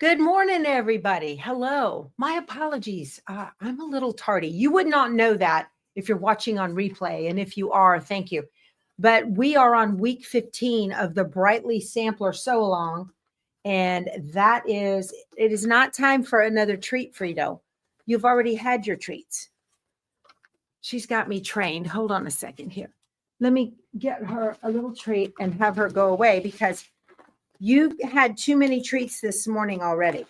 Good morning, everybody. Hello. My apologies. I'm a little tardy. You would not know that if you're watching on replay. And if you are, thank you. But we are on week 15 of the Brightly Sampler Sew Along. And it is not time for another treat, Frito. You've already had your treats. She's got me trained. Hold on a second here. Let me get her a little treat and have her go away because you had too many treats this morning already.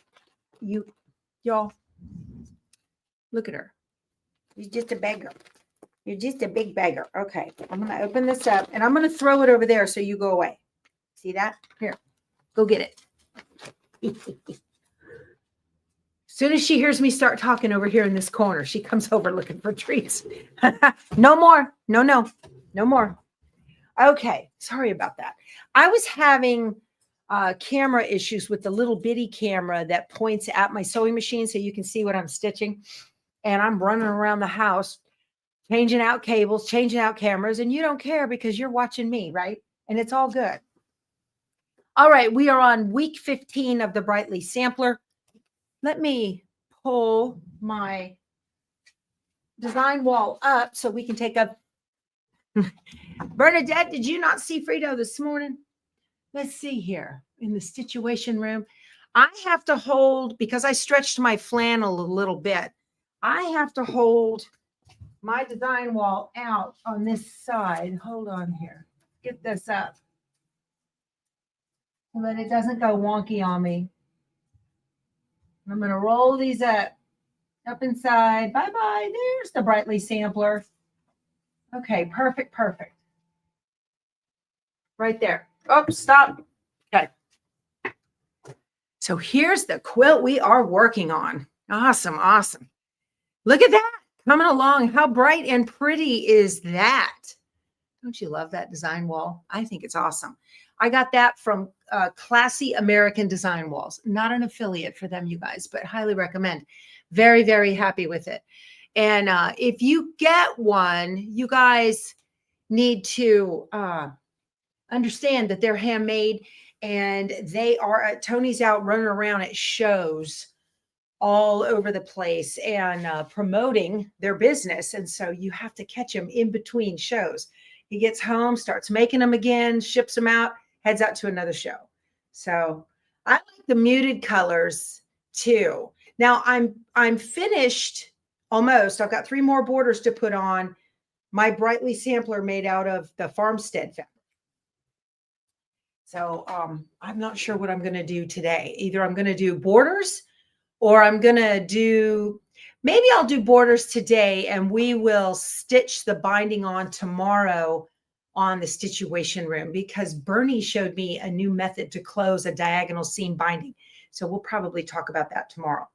Y'all, look at her. She's just a beggar. You're just a big beggar. Okay, I'm going to open this up and I'm going to throw it over there so you go away. See that? Here, go get it. As soon as she hears me start talking over here in this corner, she comes over looking for treats. No more. No more. Okay, sorry about that. I was having camera issues with the little bitty camera that points at my sewing machine so you can see what I'm stitching. And I'm running around the house, changing out cables, changing out cameras, and you don't care because you're watching me, right? And it's all good. All right, we are on week 15 of the Brightly Sampler. Let me pull my design wall up so we can take a... Bernadette, did you not see Frito this morning? Let's see here in the situation room. I have to hold, because I stretched my flannel a little bit, I have to hold my design wall out on this side. Hold on here. Get this up so that it doesn't go wonky on me. I'm going to roll these up inside. Bye-bye. There's the Brightly Sampler. Okay, perfect. Right there. Oh, stop. Okay. So here's the quilt we are working on. Awesome. Look at that coming along. How bright and pretty is that? Don't you love that design wall? I think it's awesome. I got that from Classy American Design Walls. Not an affiliate for them, you guys, but highly recommend. Very, very happy with it. And if you get one, you guys need to understand that they're handmade and they are at Tony's out running around at shows all over the place and promoting their business. And so you have to catch him in between shows. He gets home, starts making them again, ships them out, heads out to another show. So I like the muted colors too. Now I'm finished almost. I've got 3 more borders to put on my Brightly Sampler made out of the Farmstead fabric. So I'm not sure what I'm going to do today. Either I'm going to do borders or I'm going to do, maybe I'll do borders today and we will stitch the binding on tomorrow on the situation room because Bernie showed me a new method to close a diagonal seam binding. So we'll probably talk about that tomorrow.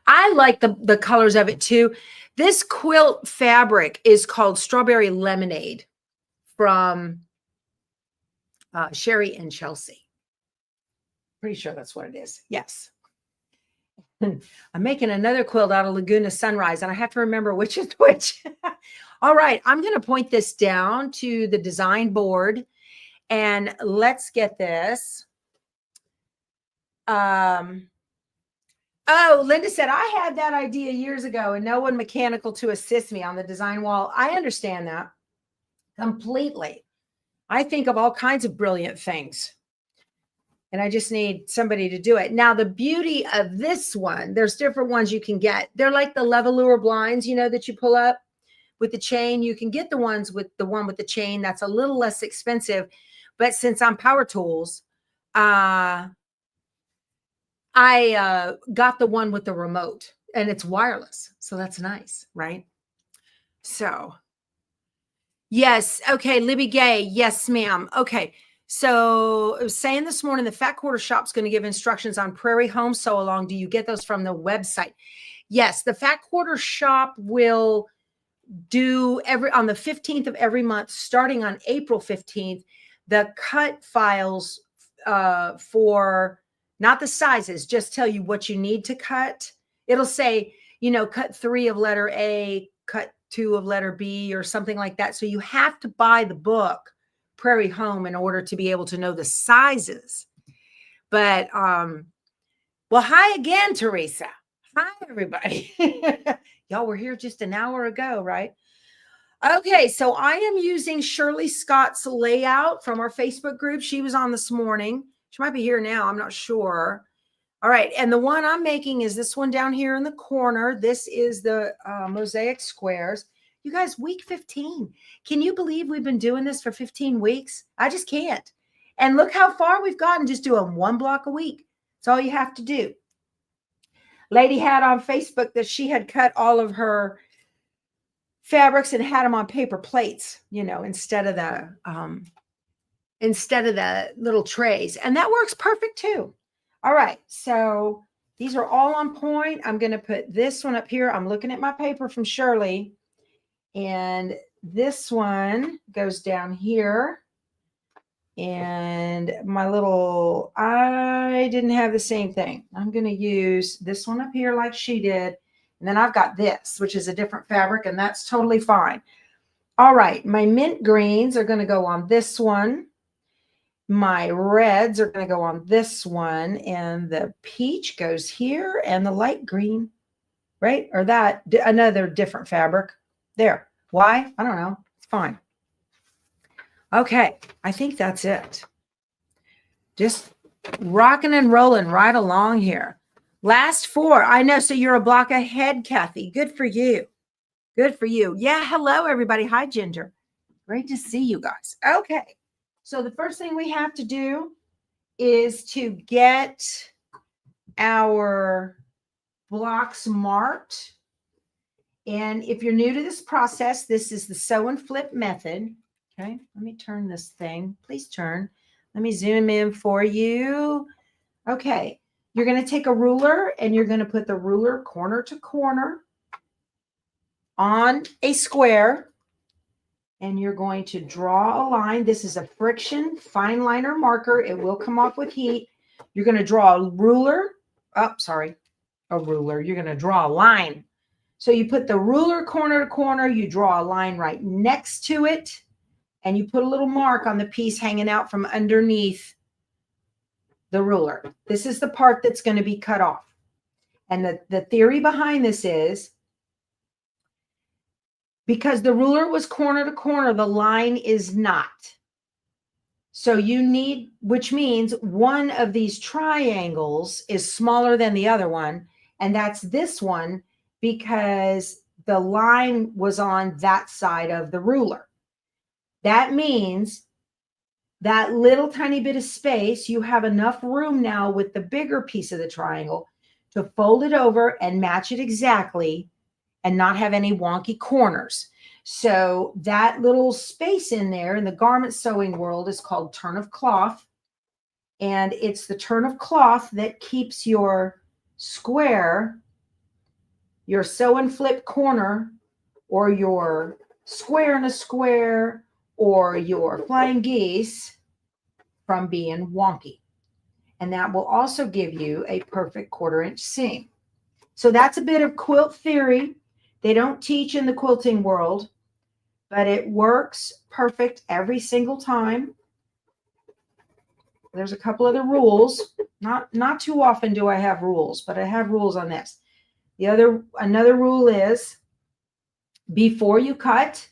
I like the colors of it too. This quilt fabric is called Strawberry Lemonade from Sherry and Chelsea. Pretty sure that's what it is. Yes. I'm making another quilt out of Laguna Sunrise, and I have to remember which is which. All right. I'm going to point this down to the design board, and let's get this. Oh, Linda said, I had that idea years ago and no one mechanical to assist me on the design wall. I understand that completely. I think of all kinds of brilliant things and I just need somebody to do it. Now, the beauty of this one, there's different ones you can get. They're like the Levalure blinds, you know, that you pull up with the chain. You can get the one with the chain. That's a little less expensive. But since I'm Power Tools, I got the one with the remote and it's wireless. So that's nice, right? So, yes. Okay. Libby Gay. Yes, ma'am. Okay. So I was saying this morning, the Fat Quarter Shop's going to give instructions on Prairie Home Sew Along. Do you get those from the website? Yes. The Fat Quarter Shop will do on the 15th of every month, starting on April 15th, the cut files for not the sizes, just tell you what you need to cut. It'll say, you know, cut 3 of letter A, cut 2 of letter B or something like that. So you have to buy the book Prairie Home in order to be able to know the sizes. But, well, hi again, Teresa. Hi, everybody. Y'all were here just an hour ago, right? Okay, so I am using Shirley Scott's layout from our Facebook group. She was on this morning. She might be here now. I'm not sure. All right, and the one I'm making is this one down here in the corner. This is the Mosaic squares. You guys, week 15. Can you believe we've been doing this for 15 weeks? I just can't. And look how far we've gotten just doing one block a week. That's all you have to do. Lady had on Facebook that she had cut all of her fabrics and had them on paper plates, you know, instead of the little trays. And that works perfect too. All right, so these are all on point. I'm going to put this one up here. I'm looking at my paper from Shirley, and this one goes down here. And my little, I didn't have the same thing. I'm going to use this one up here like she did. And then I've got this, which is a different fabric, and that's totally fine. All right, my mint greens are going to go on this one. My reds are going to go on this one, and the peach goes here, and the light green, right? Or that, another different fabric. There. Why? I don't know. It's fine. Okay, I think that's it. Just rocking and rolling right along here. Last 4. I know, so you're a block ahead, Kathy. Good for you. Good for you. Yeah, hello, everybody. Hi, Ginger. Great to see you guys. Okay. So the first thing we have to do is to get our blocks marked. And if you're new to this process, this is the sew and flip method. Okay, let me turn this thing. Please turn. Let me zoom in for you. Okay, you're going to take a ruler and you're going to put the ruler corner to corner on a square. And you're going to draw a line. This is a friction fine liner marker. It will come off with heat. You're going to draw a ruler. Oh, sorry. A ruler. You're going to draw a line. So you put the ruler corner to corner. You draw a line right next to it. And you put a little mark on the piece hanging out from underneath the ruler. This is the part that's going to be cut off. And the theory behind this is, because the ruler was corner to corner, the line is not. So you need, which means one of these triangles is smaller than the other one. And that's this one because the line was on that side of the ruler. That means that little tiny bit of space, you have enough room now with the bigger piece of the triangle to fold it over and match it exactly and not have any wonky corners. So that little space in there in the garment sewing world is called turn of cloth. And it's the turn of cloth that keeps your square, your sew and flip corner, or your square in a square, or your flying geese from being wonky. And that will also give you a perfect 1/4 inch seam. So that's a bit of quilt theory. They don't teach in the quilting world, but it works perfect every single time. There's a couple other rules. Not too often do I have rules, but I have rules on this. Another rule is before you cut,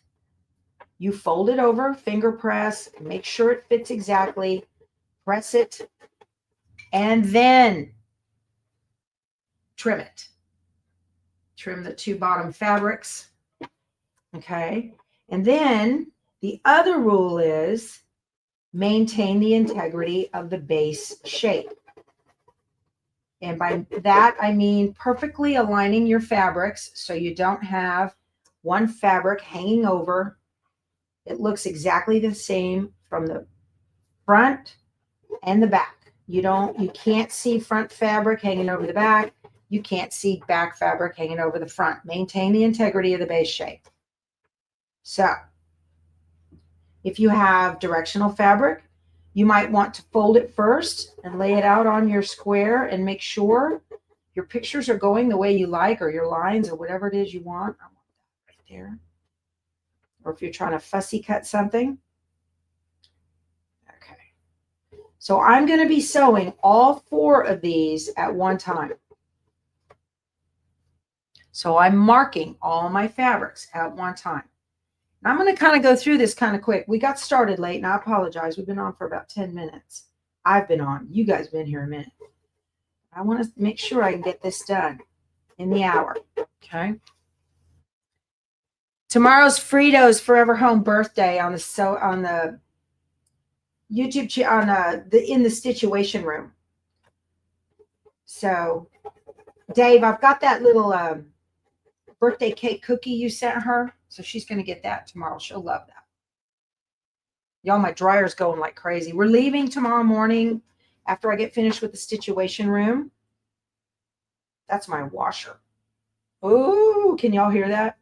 you fold it over, finger press, make sure it fits exactly, press it, and then trim it. Trim the 2 bottom fabrics. Okay. And then the other rule is maintain the integrity of the base shape. And by that, I mean perfectly aligning your fabrics so you don't have one fabric hanging over. It looks exactly the same from the front and the back. You can't see front fabric hanging over the back. You can't see back fabric hanging over the front. Maintain the integrity of the base shape. So if you have directional fabric, you might want to fold it first and lay it out on your square and make sure your pictures are going the way you like, or your lines, or whatever it is you want. I want that right there. Or if you're trying to fussy cut something, So I'm going to be sewing all 4 of these at one time. So I'm marking all my fabrics at one time. And I'm going to kind of go through this kind of quick. We got started late, and I apologize. We've been on for about 10 minutes. I've been on. You guys have been here a minute. I want to make sure I can get this done in the hour. Okay. Tomorrow's Frito's Forever Home birthday on the YouTube on in the situation room. So, Dave, I've got that little birthday cake cookie you sent her, so she's going to get that tomorrow. She'll love that. Y'all, my dryer's going like crazy. We're leaving tomorrow morning after I get finished with the situation room. That's my washer. Ooh, can y'all hear that?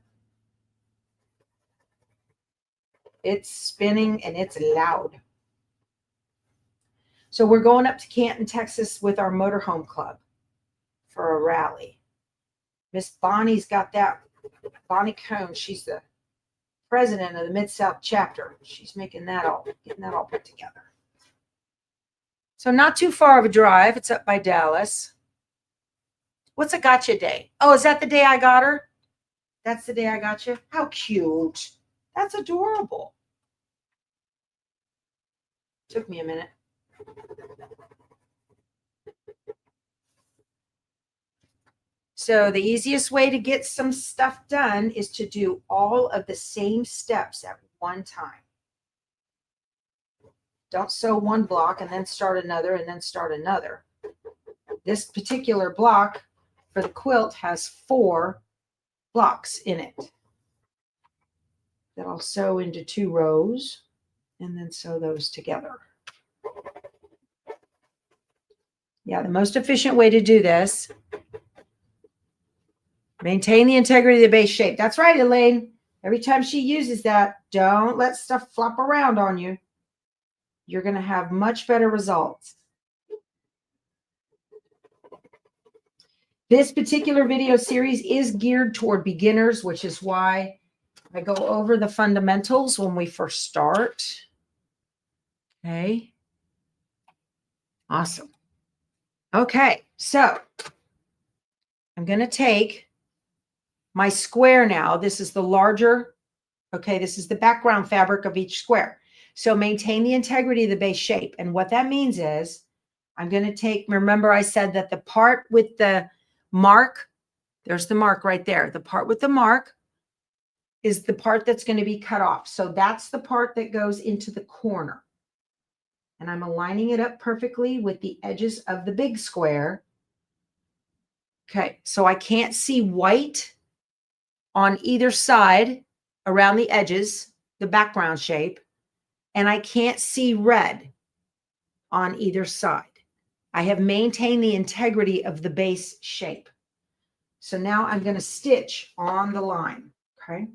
It's spinning and it's loud. So we're going up to Canton, Texas with our motorhome club for a rally. Miss Bonnie's got that. Bonnie Cohn, she's the president of the Mid-South chapter. She's getting that all put together. So not too far of a drive. It's up by Dallas. What's a gotcha day? Oh, is that the day I got her? That's the day I got you? How cute. That's adorable. Took me a minute. So the easiest way to get some stuff done is to do all of the same steps at one time. Don't sew one block and then start another and then start another. This particular block for the quilt has 4 blocks in it that I'll sew into 2 rows and then sew those together. Yeah, the most efficient way to do this. Maintain the integrity of the base shape. That's right, Elaine. Every time she uses that, don't let stuff flop around on you. You're going to have much better results. This particular video series is geared toward beginners, which is why I go over the fundamentals when we first start. Okay. Awesome. Okay, so I'm going to take my square now. This is the larger, okay, this is the background fabric of each square. So maintain the integrity of the base shape. And what that means is I'm going to take, remember I said that the part with the mark, there's the mark right there. The part with the mark is the part that's going to be cut off. So that's the part that goes into the corner. And I'm aligning it up perfectly with the edges of the big square. Okay, so I can't see white on either side around the edges, the background shape, and I can't see red on either side. I have maintained the integrity of the base shape. So now I'm going to stitch on the line, okay?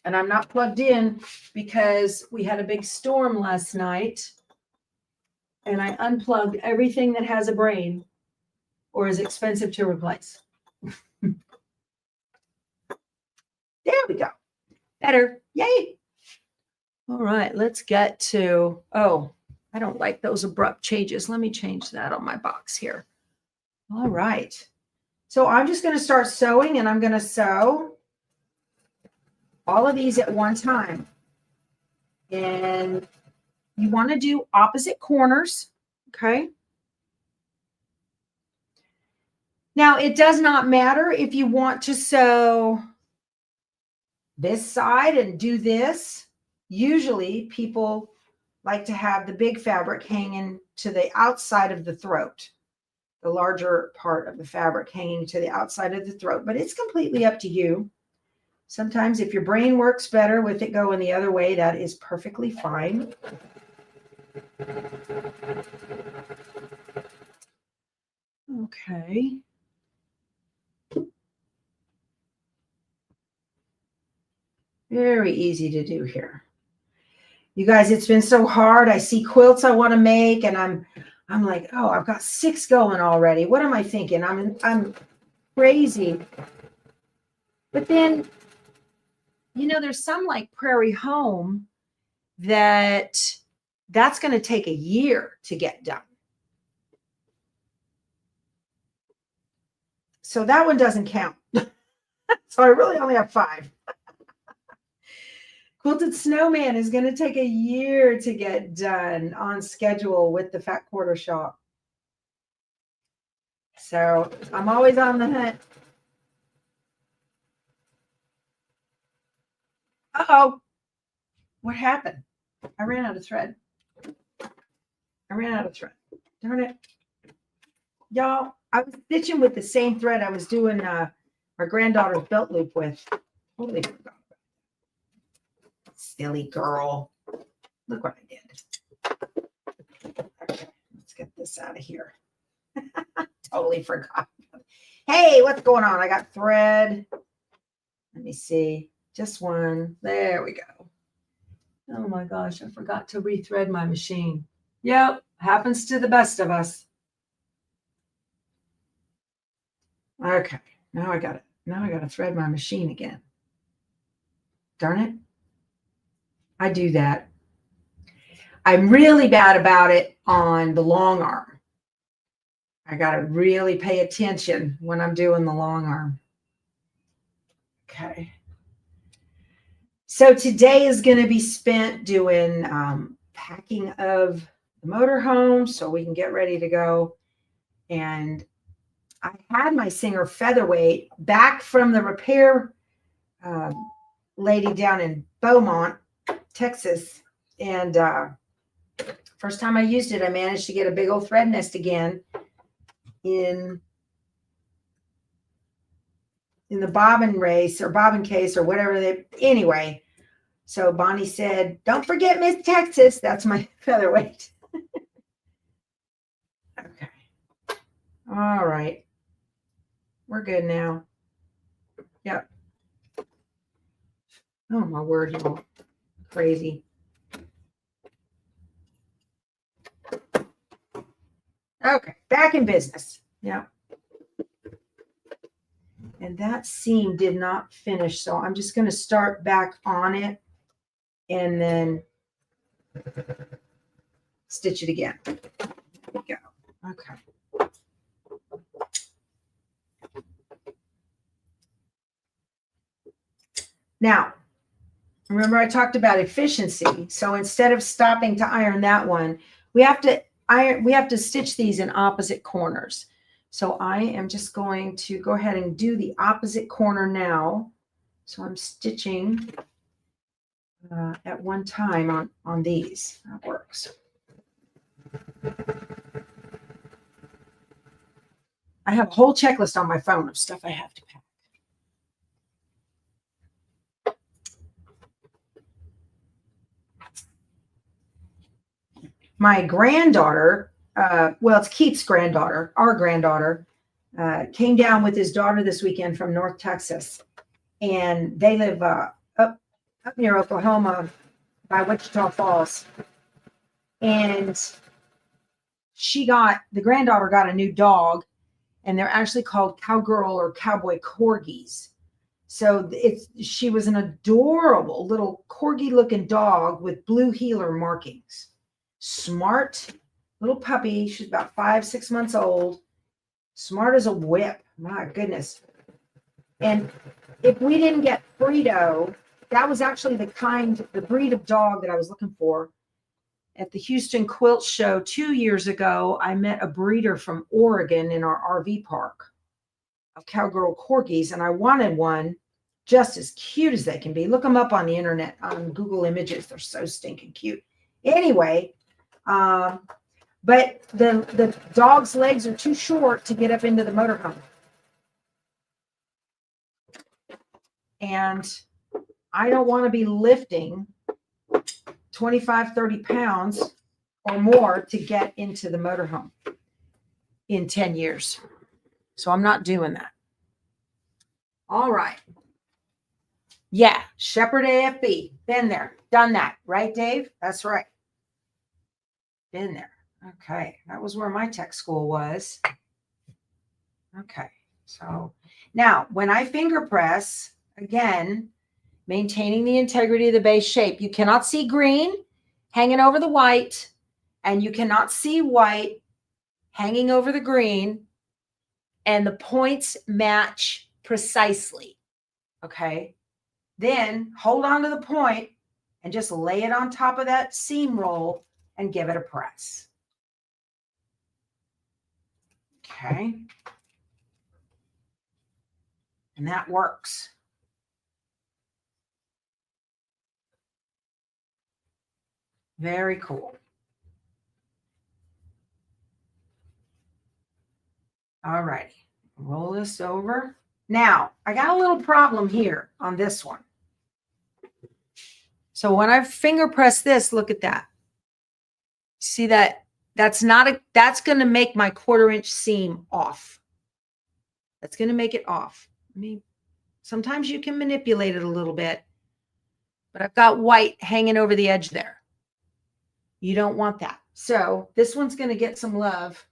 And I'm not plugged in because we had a big storm last night and I unplugged everything that has a brain or is expensive to replace. There we go. Better. Yay. All right, let's get to, oh, I don't like those abrupt changes. Let me change that on my box here. All right. So I'm just going to start sewing and I'm going to sew all of these at one time. And you want to do opposite corners, okay? Now, it does not matter if you want to sew this side and do this. Usually, people like to have the big fabric hanging to the outside of the throat, the larger part of the fabric hanging to the outside of the throat, but it's completely up to you. Sometimes if your brain works better with it going the other way, that is perfectly fine. Okay. Very easy to do here. You guys, it's been so hard. I see quilts I want to make and I'm like, oh, I've got 6 going already. What am I thinking? I'm crazy. But then, you know, there's some like Prairie Home that that's going to take a year to get done. So that one doesn't count. So I really only have 5. Quilted Snowman is going to take a year to get done on schedule with the Fat Quarter Shop. So I'm always on the hunt. Uh-oh. What happened? I ran out of thread. Darn it. Y'all, I was stitching with the same thread I was doing my granddaughter's belt loop with. Totally forgot. Silly girl. Look what I did. Okay, let's get this out of here. Totally forgot. Hey, what's going on? I got thread. Let me see. Just one. There we go. Oh my gosh, I forgot to rethread my machine. Yep, happens to the best of us. Okay, now I got it. Now I got to thread my machine again. Darn it. I do that. I'm really bad about it on the long arm. I got to really pay attention when I'm doing the long arm. Okay. So today is going to be spent doing packing of the motorhome so we can get ready to go. And I had my Singer Featherweight back from the repair lady down in Beaumont, Texas. And first time I used it, I managed to get a big old thread nest again in the bobbin race or bobbin case or whatever anyway. So Bonnie said, don't forget Miss Texas. That's my featherweight. Okay. All right. We're good now. Yep. Oh my word, y'all. Crazy. Okay, back in business. Yep. And that seam did not finish, so I'm just going to start back on it and then stitch it again. There we go. Okay. Now, remember I talked about efficiency. So instead of stopping to iron that one, we have to stitch these in opposite corners. So I am just going to go ahead and do the opposite corner now. So I'm stitching at one time on these. That works. I have a whole checklist on my phone of stuff I have to pack. My granddaughter, well, it's Keith's granddaughter, our granddaughter, came down with his daughter this weekend from North Texas. And they live up near Oklahoma by Wichita Falls. And the granddaughter got a new dog, and they're actually called cowgirl or cowboy corgis. So she was an adorable little corgi looking dog with blue heeler markings. Smart little puppy. She's about 5-6 months old. Smart as a whip. My goodness. And if we didn't get Frito, that was actually the breed of dog that I was looking for. At the Houston Quilt Show 2 years ago, I met a breeder from Oregon in our RV park of cowgirl corgis, and I wanted one just as cute as they can be. Look them up on the internet, on Google Images. They're so stinking cute. Anyway, but the dog's legs are too short to get up into the motorhome. And I don't want to be lifting 25, 30 pounds or more to get into the motorhome in 10 years. So I'm not doing that. All right. Yeah, Shepherd AFB. Been there. Done that. Right, Dave? That's right. Been there. Okay. That was where my tech school was. Okay. So now when I finger press, again, maintaining the integrity of the base shape. You cannot see green. hanging over the white, and you cannot see white hanging over the green, and the points match precisely. Okay. Then hold on to the point and just lay it on top of that seam roll and give it a press. Okay. And that works. Very cool. All righty. Roll this over. Now, I got a little problem here on this one. So when I finger press this, look at that. See that? That's going to make my 1/4 inch seam off. That's going to make it off. I mean, sometimes you can manipulate it a little bit, but I've got white hanging over the edge there. You don't want that. So this one's going to get some love.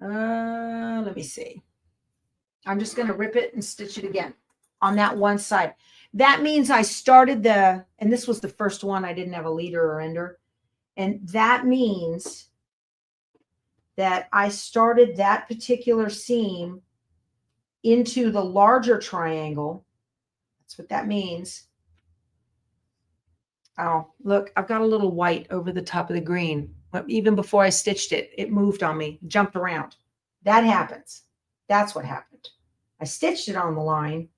Let me see. I'm just going to rip it and stitch it again on that one side. That means I started and this was the first one. I didn't have a leader or ender. And that means that I started that particular seam into the larger triangle. That's what that means. Oh, look, I've got a little white over the top of the green. Even before I stitched it, it moved on me, jumped around. That happens. That's what happened. I stitched it on the line.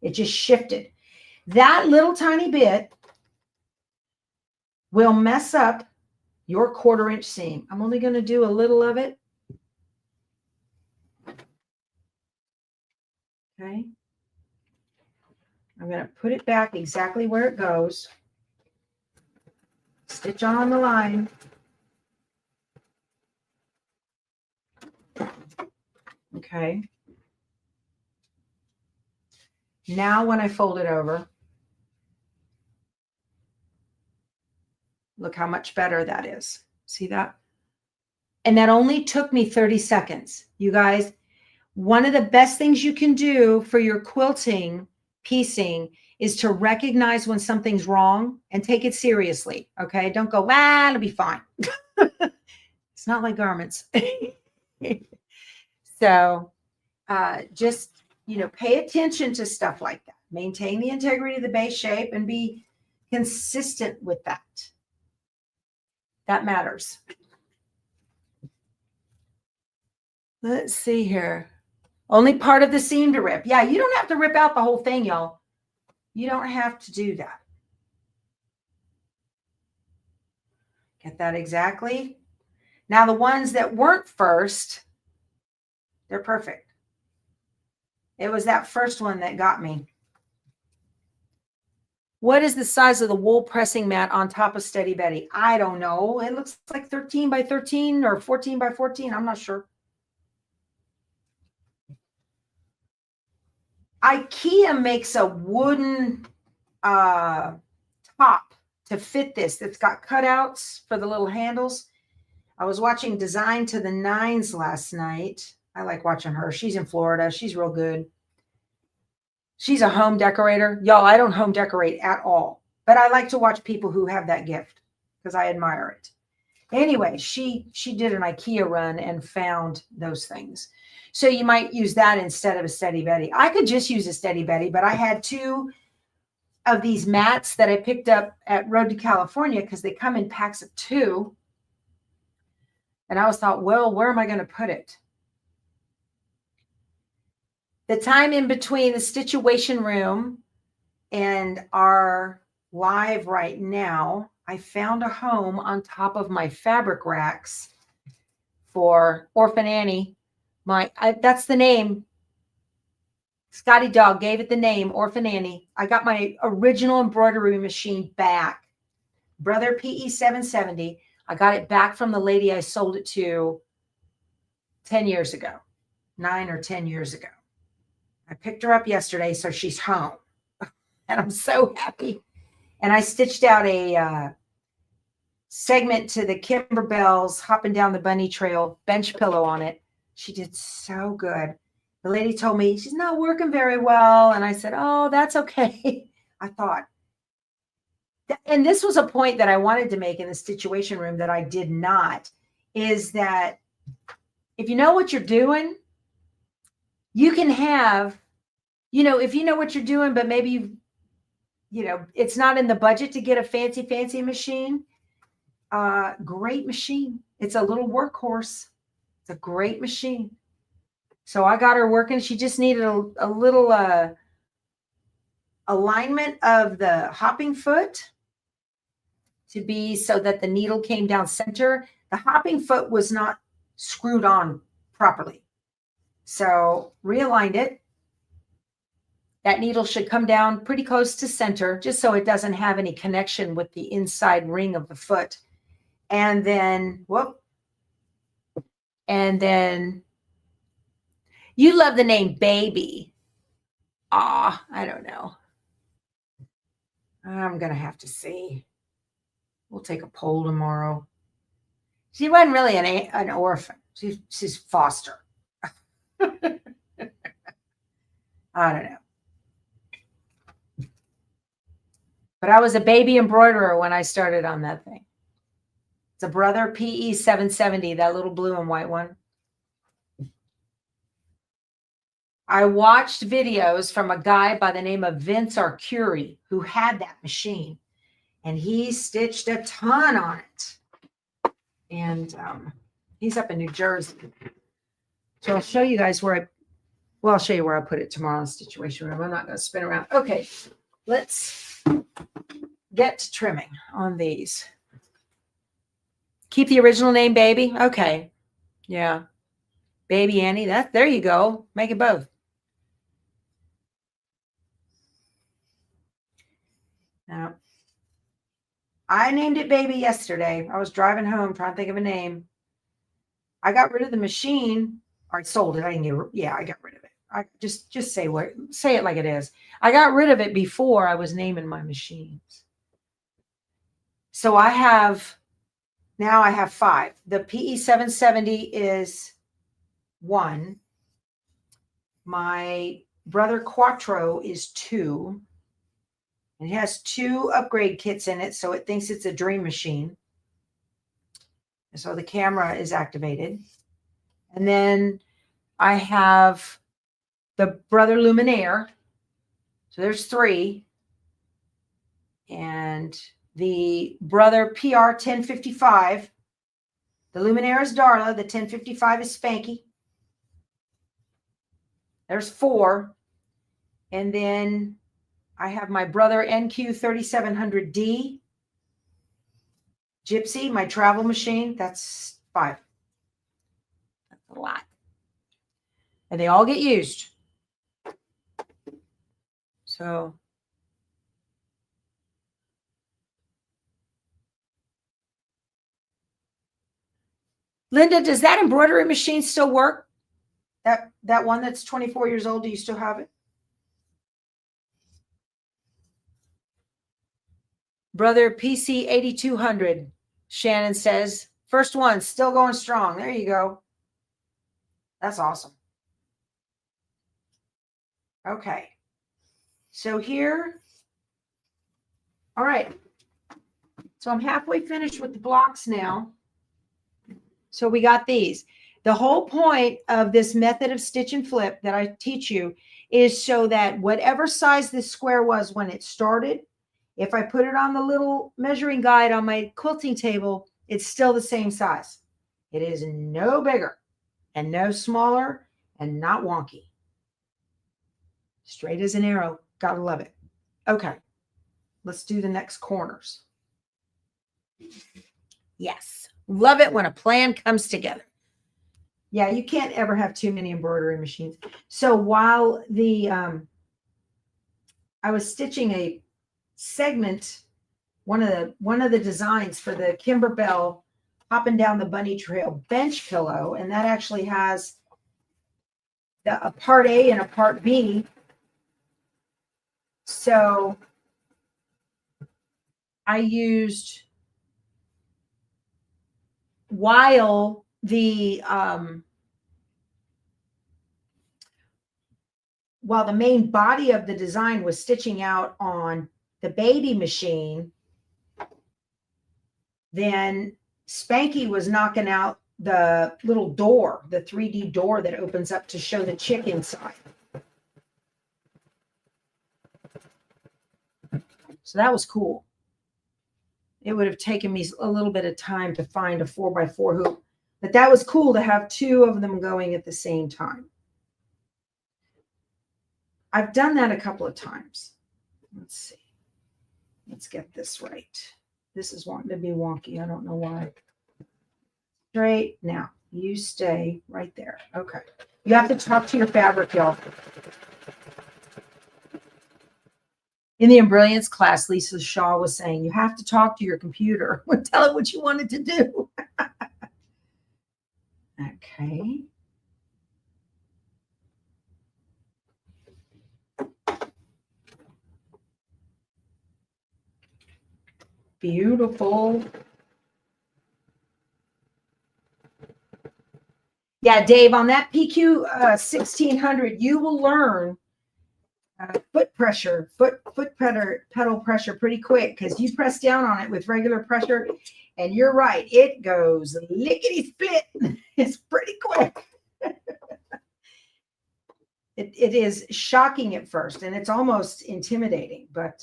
It just shifted. That little tiny bit will mess up your 1/4 inch seam. I'm only going to do a little of it. Okay. I'm going to put it back exactly where it goes. Stitch on the line. Okay. Now when I fold it over, look how much better that is. See that? And that only took me 30 seconds. You guys, one of the best things you can do for your quilting piecing is to recognize when something's wrong and take it seriously. Okay. Don't go, it'll be fine. It's not like garments. So just, pay attention to stuff like that. Maintain the integrity of the base shape and be consistent with that. That matters. Let's see here. Only part of the seam to rip. Yeah, you don't have to rip out the whole thing, y'all. You don't have to do that. Get that exactly. Now, the ones that weren't first, they're perfect. It was that first one that got me. What is the size of the wool pressing mat on top of Steady Betty? I don't know. It looks like 13 by 13 or 14 by 14. I'm not sure. IKEA makes a wooden top to fit this that's got cutouts for the little handles. I was watching Design to the Nines last night. I like watching her. She's in Florida. She's real good. She's a home decorator. Y'all, I don't home decorate at all, but I like to watch people who have that gift because I admire it. Anyway, she did an IKEA run and found those things. So you might use that instead of a Steady Betty. I could just use a Steady Betty, but I had 2 of these mats that I picked up at Road to California because they come in packs of 2. And I always thought, well, where am I going to put it? The time in between the situation room and our live right now, I found a home on top of my fabric racks for Orphan Annie. That's the name. Scotty Dog gave it the name, Orphan Annie. I got my original embroidery machine back. Brother PE 770. I got it back from the lady I sold it to 10 years ago, 9 or 10 years ago. I picked her up yesterday, so she's home. And I'm so happy. And I stitched out a segment to the Kimberbells Hopping Down the Bunny Trail bench pillow on it. She did so good. The lady told me she's not working very well. And I said, oh, that's okay. I thought, And this was a point that I wanted to make in the situation room that I did not, is that if you know what you're doing, you can have, if you know what you're doing, but maybe it's not in the budget to get a fancy machine. Great machine. It's a little workhorse. It's a great machine. So I got her working. She just needed a little alignment of the hopping foot to be so that the needle came down center. The hopping foot was not screwed on properly. So realigned it. That needle should come down pretty close to center, just so it doesn't have any connection with the inside ring of the foot. And then, you love the name Baby. I don't know. I'm going to have to see. We'll take a poll tomorrow. She wasn't really an orphan. She's foster. I don't know. But I was a baby embroiderer when I started on that thing. It's a Brother PE 770, that little blue and white one. I watched videos from a guy by the name of Vince Arcuri who had that machine, and he stitched a ton on it. And he's up in New Jersey. So I'll show you guys I'll show you where I put it tomorrow in the situation room. I'm not going to spin around. Okay, let's get to trimming on these. Keep the original name, Baby. Okay. Yeah. Baby Annie. There you go. Make it both. Now, I named it Baby yesterday. I was driving home trying to think of a name. I got rid of the machine, or I sold it. I got rid of it. I just say it like it is. I got rid of it before I was naming my machines. So I have 5. The PE 770 is 1. My Brother Quattro is 2. And it has 2 upgrade kits in it, so it thinks it's a dream machine. And so the camera is activated. And then I have the Brother Luminaire. So there's 3. And the Brother PR 1055. The Luminaire is Darla. The 1055 is Spanky. There's 4. And then I have my Brother NQ 3700D. Gypsy, my travel machine. That's 5. That's a lot. And they all get used. So Linda, does that embroidery machine still work? That one that's 24 years old, do you still have it? Brother PC 8200, Shannon says, first one, still going strong. There you go. That's awesome. Okay. So here, all right. So I'm halfway finished with the blocks now. So we got these. The whole point of this method of stitch and flip that I teach you is so that whatever size this square was when it started, if I put it on the little measuring guide on my quilting table, it's still the same size. It is no bigger and no smaller and not wonky. Straight as an arrow. Gotta love it. Okay, let's do the next corners. Yes, love it when a plan comes together. Yeah, you can't ever have too many embroidery machines. So while I was stitching a segment, one of the designs for the Kimberbell Hopping Down the Bunny Trail bench pillow, and that actually has a part A and a part B. So I used, while the main body of the design was stitching out on the baby machine, then Spanky was knocking out the little door, the 3D door that opens up to show the chick inside. So that was cool. It would have taken me a little bit of time to find a 4x4 hoop, but that was cool to have two of them going at the same time. I've done that a couple of times. Let's see. Let's get this right. This is wanting to be wonky. I don't know why. Straight. Now, you stay right there. Okay. You have to talk to your fabric, y'all. In the Brilliance class, Lisa Shaw was saying, you have to talk to your computer. Tell it what you want it to do. Okay. Beautiful. Yeah, Dave, on that PQ 1600, you will learn foot pressure, foot pedal pressure pretty quick, because you press down on it with regular pressure, and you're right, it goes lickety split. It's pretty quick. It is shocking at first, and it's almost intimidating, but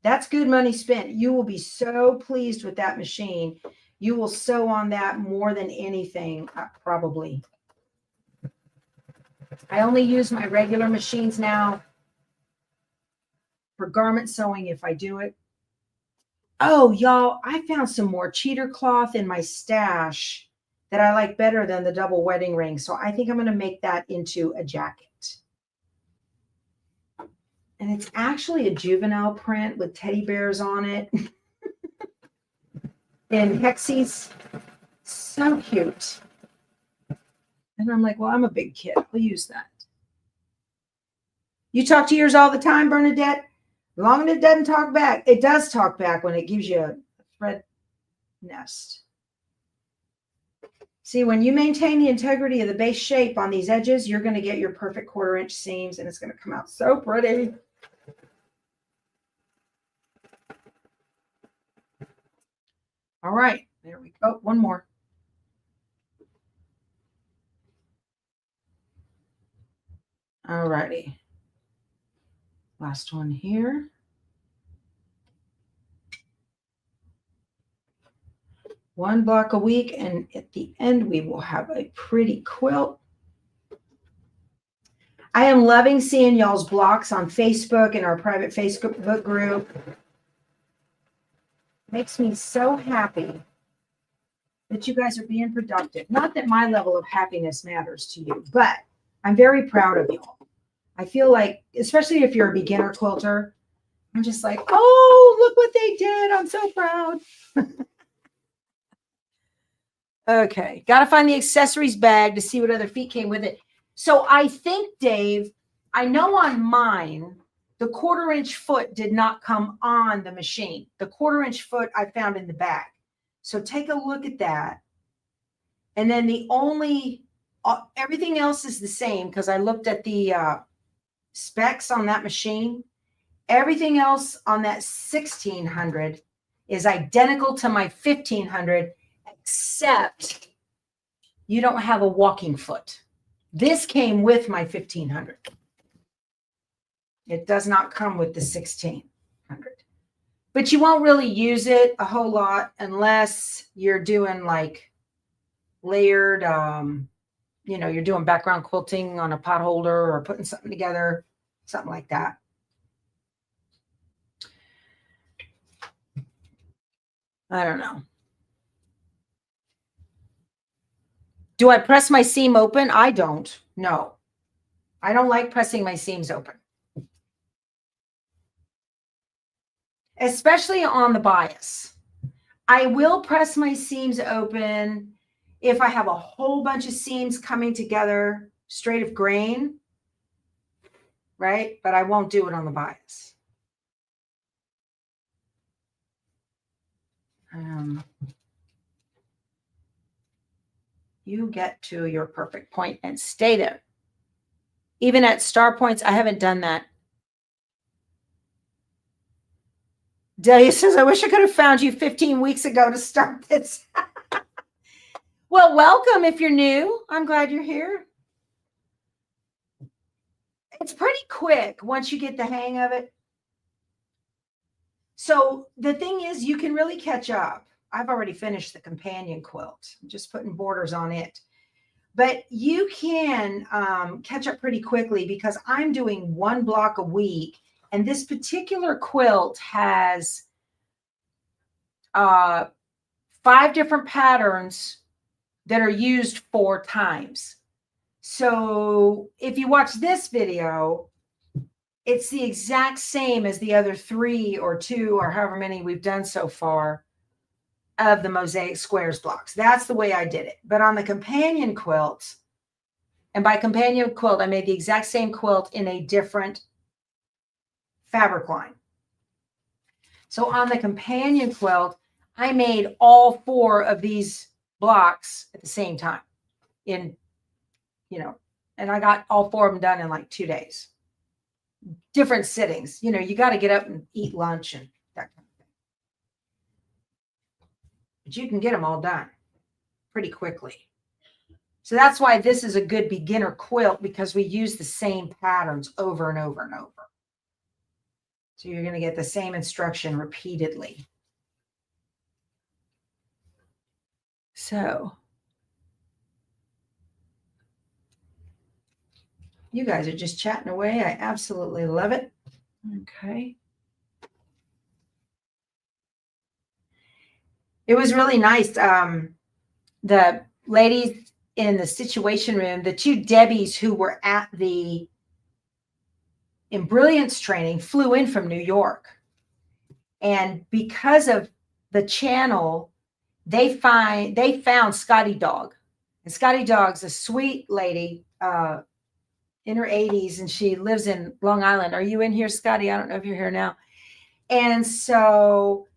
that's good money spent. You will be so pleased with that machine. You will sew on that more than anything, probably. I only use my regular machines now for garment sewing if I do it. Oh, y'all, I found some more cheater cloth in my stash that I like better than the double wedding ring. So I think I'm going to make that into a jacket. And it's actually a juvenile print with teddy bears on it. And Hexie's so cute. And I'm like, well, I'm a big kid. I'll use that. You talk to yours all the time, Bernadette? As long as it doesn't talk back. It does talk back when it gives you a thread nest. See, when you maintain the integrity of the base shape on these edges, you're going to get your perfect 1/4 inch seams, and it's going to come out so pretty. All right, there we go. One more. All righty. Last one here. One block a week, and at the end, we will have a pretty quilt. I am loving seeing y'all's blocks on Facebook and our private Facebook group. Makes me so happy that you guys are being productive. Not that my level of happiness matters to you, but I'm very proud of y'all. I feel like, especially if you're a beginner quilter, I'm just like, oh, look what they did. I'm so proud. Okay, got to find the accessories bag to see what other feet came with it. So I think, Dave, I know on mine, the 1/4 inch foot did not come on the machine. The 1/4 inch foot I found in the bag. So take a look at that. And then the only, everything else is the same, because I looked at the specs on that machine. Everything else on that 1600 is identical to my 1500, except you don't have a walking foot. This came with my 1500. It does not come with the 1600. But you won't really use it a whole lot unless you're doing like layered, you're doing background quilting on a pot holder or putting something together, something like that. I don't know. Do I press my seam open? I don't. No. I don't like pressing my seams open. Especially on the bias. I will press my seams open if I have a whole bunch of seams coming together straight of grain, right? But I won't do it on the bias. You get to your perfect point and stay there. Even at star points, I haven't done that. Delia says, I wish I could have found you 15 weeks ago to start this. Well, welcome if you're new. I'm glad you're here. It's pretty quick once you get the hang of it. So the thing is, you can really catch up. I've already finished the companion quilt. I'm just putting borders on it. But you can catch up pretty quickly because I'm doing 1 block a week. And this particular quilt has 5 different patterns that are used 4 times. So if you watch this video, it's the exact same as the other 3 or 2 or however many we've done so far of the Mosaic squares blocks. That's the way I did it. But on the companion quilt, and by companion quilt, I made the exact same quilt in a different fabric line. So on the companion quilt, I made all 4 of these blocks at the same time in, and I got all 4 of them done in like 2 days. Different sittings. You got to get up and eat lunch and that kind of thing. But you can get them all done pretty quickly. So that's why this is a good beginner quilt, because we use the same patterns over and over and over. So you're going to get the same instruction repeatedly. So you guys are just chatting away. I absolutely love it. Okay. It was really nice. The ladies in the Situation Room, the 2 Debbies who were at the Brilliance training, flew in from New York. And because of the channel, they found Scotty Dog. And Scotty Dog's a sweet lady in her 80s, and she lives in Long Island. Are you in here, Scotty? I don't know if you're here now. And so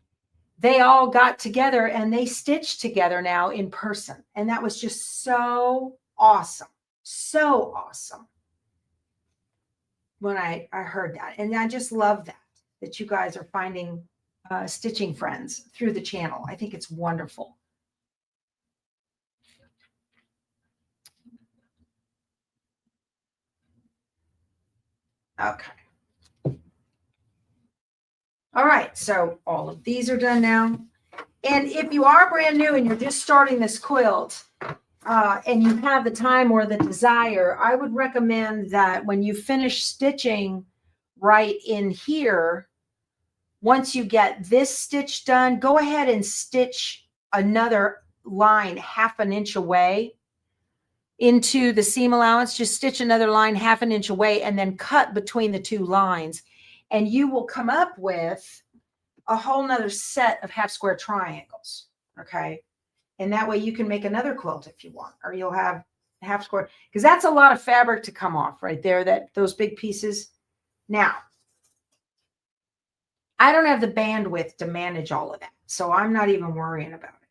they all got together and they stitched together now in person. And that was just so awesome. So awesome when I heard that. And I just love that you guys are finding stitching friends through the channel. I think it's wonderful. Okay. All right. So all of these are done now. And if you are brand new and you're just starting this quilt, and you have the time or the desire, I would recommend that when you finish stitching right in here, once you get this stitch done, go ahead and stitch another line 1/2 inch away into the seam allowance. Just stitch another line 1/2 inch away and then cut between the 2 lines. And you will come up with a whole nother set of half square triangles. Okay. And that way you can make another quilt if you want, or you'll have half square, because that's a lot of fabric to come off right there, those big pieces. Now, I don't have the bandwidth to manage all of that, so I'm not even worrying about it.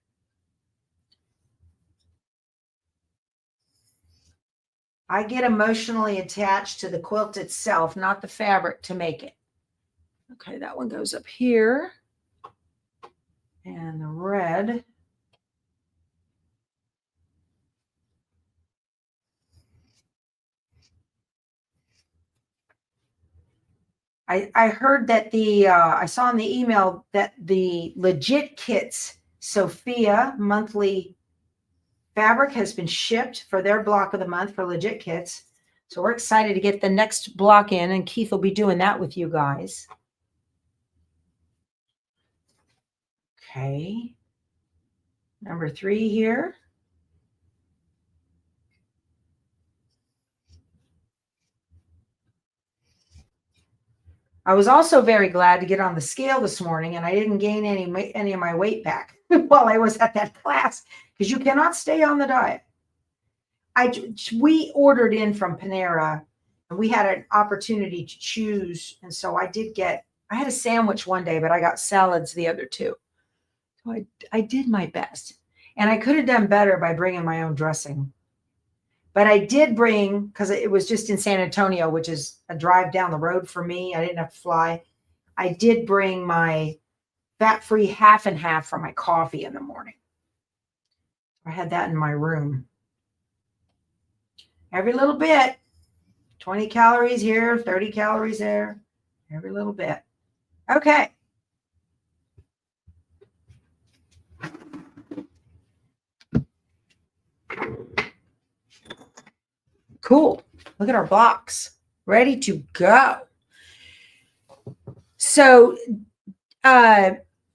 I get emotionally attached to the quilt itself, not the fabric to make it. Okay, that one goes up here. And the red. I heard that I saw in the email that the Legit Kits Sophia monthly fabric has been shipped for their block of the month for Legit Kits. So we're excited to get the next block in, and Keith will be doing that with you guys. Okay. Number 3 here. I was also very glad to get on the scale this morning, and I didn't gain any of my weight back while I was at that class, because you cannot stay on the diet. We ordered in from Panera, and we had an opportunity to choose, and so I had a sandwich one day, but I got salads the other 2. So I did my best, and I could have done better by bringing my own dressing. But I did bring, because it was just in San Antonio, which is a drive down the road for me. I didn't have to fly. I did bring my fat-free half and half for my coffee in the morning. I had that in my room. Every little bit, 20 calories here, 30 calories there, every little bit. Okay. Cool. Look at our blocks. Ready to go. So,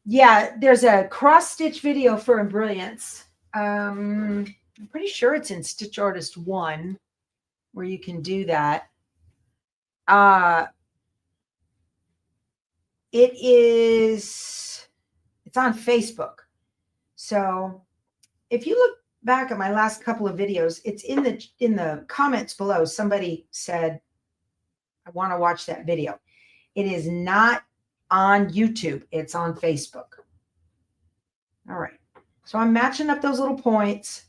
yeah, there's a cross-stitch video for Brilliance. I'm pretty sure it's in Stitch Artist 1 where you can do that. It's on Facebook. So if you look back at my last couple of videos, it's in the comments below. Somebody said, I want to watch that video. It is not on YouTube. It's on Facebook. All right. So I'm matching up those little points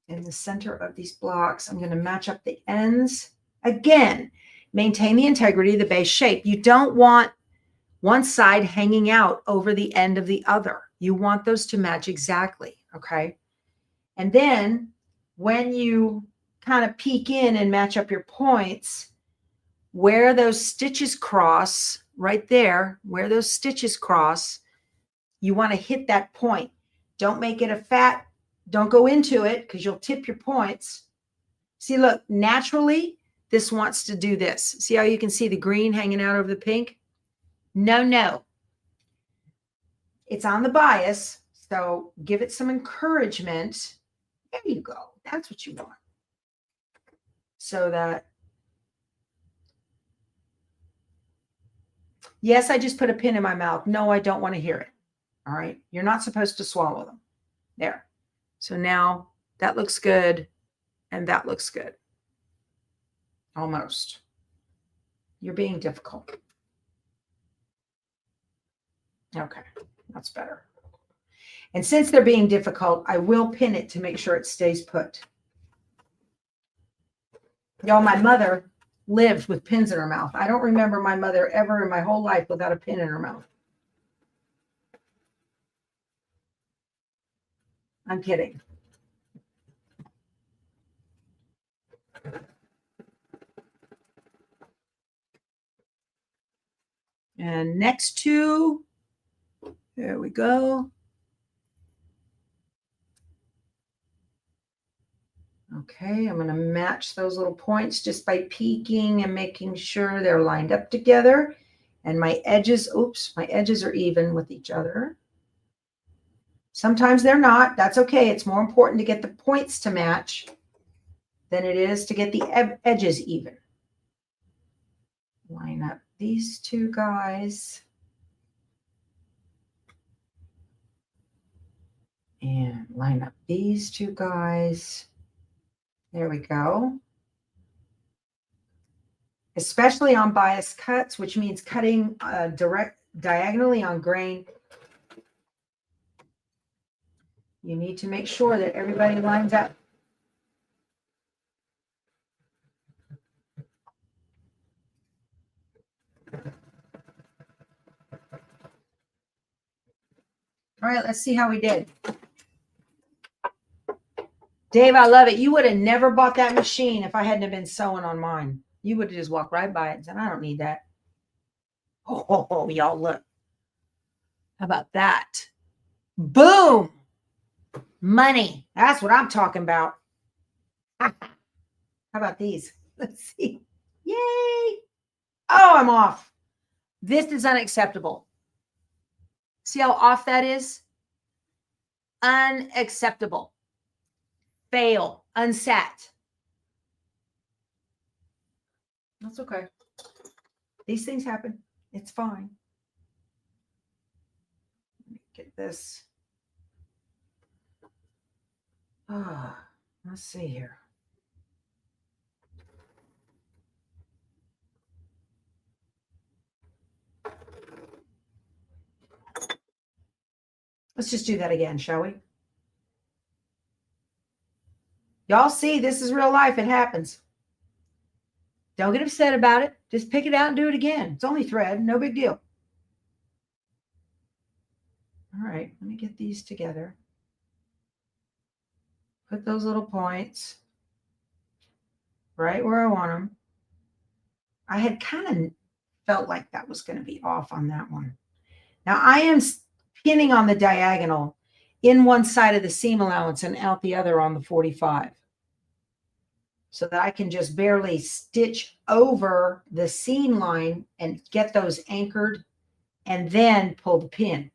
in the center of these blocks. I'm going to match up the ends. Again, maintain the integrity of the base shape. You don't want one side hanging out over the end of the other. You want those to match exactly, okay? And then when you kind of peek in and match up your points, where those stitches cross, right there, where those stitches cross, you want to hit that point. Don't make it a fat, don't go into it because you'll tip your points. See, look, naturally, this wants to do this. See how you can see the green hanging out over the pink? No. It's on the bias, so give it some encouragement. There you go. That's what you want. So that, yes, I just put a pin in my mouth. No, I don't want to hear it. All right. You're not supposed to swallow them. There. So now that looks good. And that looks good. Almost. You're being difficult. Okay. That's better. And since they're being difficult, I will pin it to make sure it stays put. Y'all, my mother lived with pins in her mouth. I don't remember my mother ever in my whole life without a pin in her mouth. I'm kidding. And next two, there we go. Okay, I'm going to match those little points just by peeking and making sure they're lined up together. And my edges, oops, my edges are even with each other. Sometimes they're not. That's okay. It's more important to get the points to match than it is to get the edges even. Line up these two guys. And line up these two guys. There we go. Especially on bias cuts, which means cutting diagonally on grain. You need to make sure that everybody lines up. All right, let's see how we did. Dave, I love it. You would have never bought that machine if I hadn't have been sewing on mine. You would have just walked right by it and said, I don't need that. Oh, y'all look. How about that? Boom. Money. That's what I'm talking about. How about these? Let's see. Yay. Oh, I'm off. This is unacceptable. See how off that is? Unacceptable. Fail. Unsat. That's okay. These things happen. It's fine. Let me get this. Let's see here. Let's just do that again, shall we? Y'all see, this is real life. It happens. Don't get upset about it. Just pick it out and do it again. It's only thread. No big deal. All right, let me get these together. Put those little points right where I want them. I had kind of felt like that was going to be off on that one. Now I am pinning on the diagonal in one side of the seam allowance and out the other on the 45, so that I can just barely stitch over the seam line and get those anchored and then pull the pin.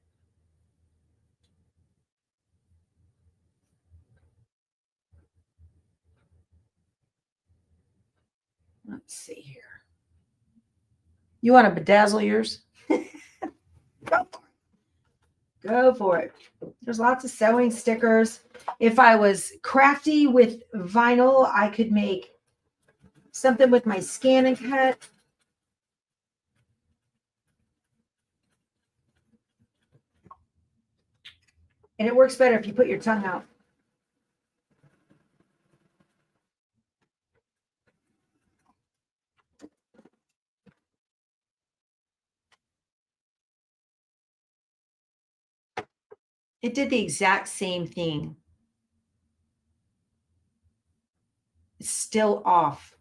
Let's see here. You want to bedazzle yours? Go for it. Go for it. There's lots of sewing stickers. If I was crafty with vinyl, I could make something with my scan and cut. And it works better if you put your tongue out. It did the exact same thing. It's still off.